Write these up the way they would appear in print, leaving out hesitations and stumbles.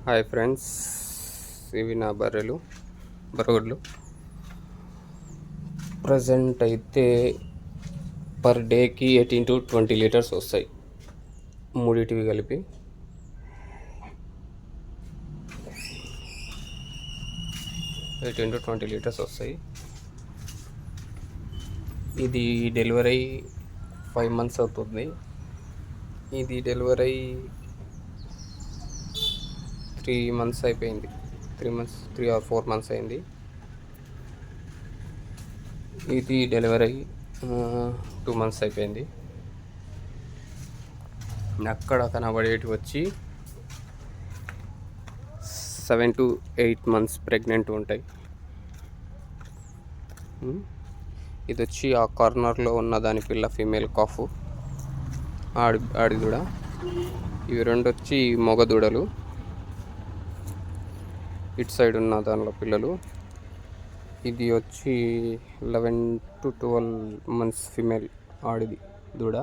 Hi friends, ఇవి నా బర్రెగొడ్లు. Present అయితే పర్ డేకి 18 to 20 లీటర్స్ వస్తాయి, మూడింటివి కలిపి. ఎయిటీన్ టు 20 లీటర్స్ వస్తాయి. ఇది డెలివరీ 5 months అవుతుంది. ఇది డెలివరీ 3 months అయిపోయింది. 3 or 4 months అయింది. ఇది డెలివరీ 2 months అయిపోయింది. అక్కడ కనబడేటి వచ్చి 7 to 8 months ప్రెగ్నెంట్ ఉంటాయి. ఇది వచ్చి ఆ కార్నర్లో ఉన్న దాని పిల్ల ఫీమేల్ కాఫ్, ఆడి దూడ. ఇవి రెండు వచ్చి మగ దూడలు. ఇటు సైడ్ ఉన్న దానిలో పిల్లలు. ఇది వచ్చి 11 to 12 months ఫీమేల్ ఆడిది దూడ,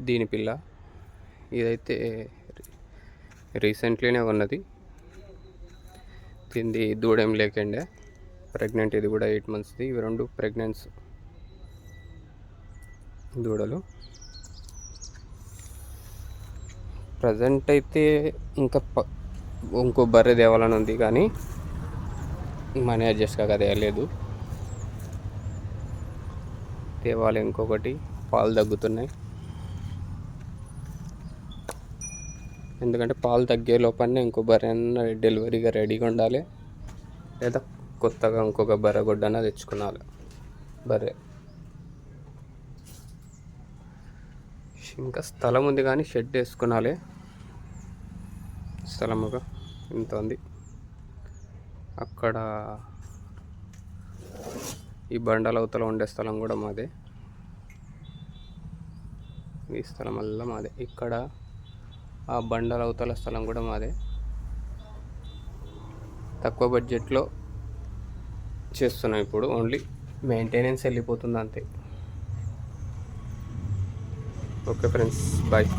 దీని పిల్ల. ఇదైతే రీసెంట్లీనే ఉన్నది. దీనిది దూడేం లేకండే, ప్రెగ్నెంట్. ఇది కూడా 8 monthsది. ఇవి రెండు ప్రెగ్నెన్స్ దూడలు. ప్రజెంట్ అయితే ఇంకా ఇంకో బర్రె తేవాలని ఉంది, కానీ మనీ అడ్జస్ట్ కాక తేయలేదు. తేవాలి ఇంకొకటి. పాలు తగ్గుతున్నాయి, ఎందుకంటే పాలు తగ్గే లోపలనే ఇంకో బర్రె డెలివరీగా రెడీగా ఉండాలి, లేదా కొత్తగా ఇంకొక బర్రెగొడ్డన తెచ్చుకోవాలి. బర్రె ఇంకా స్థలం ఉంది, కానీ షెడ్ వేసుకునాలి. స్థలముగా ఇంత ఉంది. అక్కడ ఈ బండల అవతల ఉండే స్థలం కూడా మాదే. ఈ స్థలం వల్ల మాదే. ఇక్కడ ఆ బండల అవతల స్థలం కూడా మాదే. తక్కువ బడ్జెట్లో చేస్తున్నాం ఇప్పుడు. ఓన్లీ మెయింటెనెన్స్ వెళ్ళిపోతుంది అంతే. Okay friends, bye.